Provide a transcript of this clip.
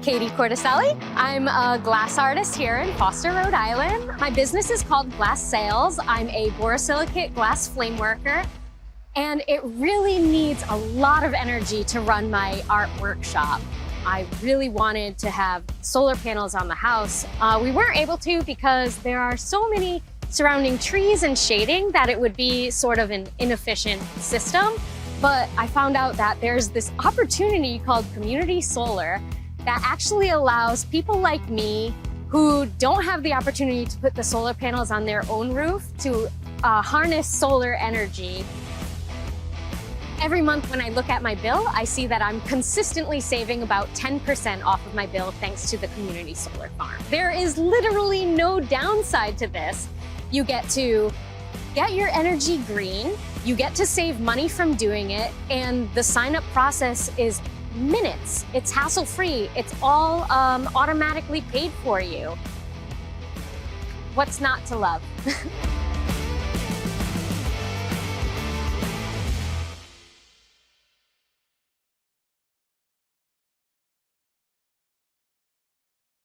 Katie Corticelli. I'm a glass artist here in Foster, Rhode Island. My business is called Glass Sales. I'm a borosilicate glass flame worker, and it really needs a lot of energy to run my art workshop. I really wanted to have solar panels on the house. We weren't able to because there are so many surrounding trees and shading that it would be sort of an inefficient system. But I found out that there's this opportunity called community solar that actually allows people like me who don't have the opportunity to put the solar panels on their own roof to harness solar energy. Every month when I look at my bill, I see that I'm consistently saving about 10% off of my bill thanks to the community solar farm. There is literally no downside to this. You get to get your energy green, you get to save money from doing it, and the sign-up process is minutes. It's hassle-free. It's all automatically paid for you. What's not to love?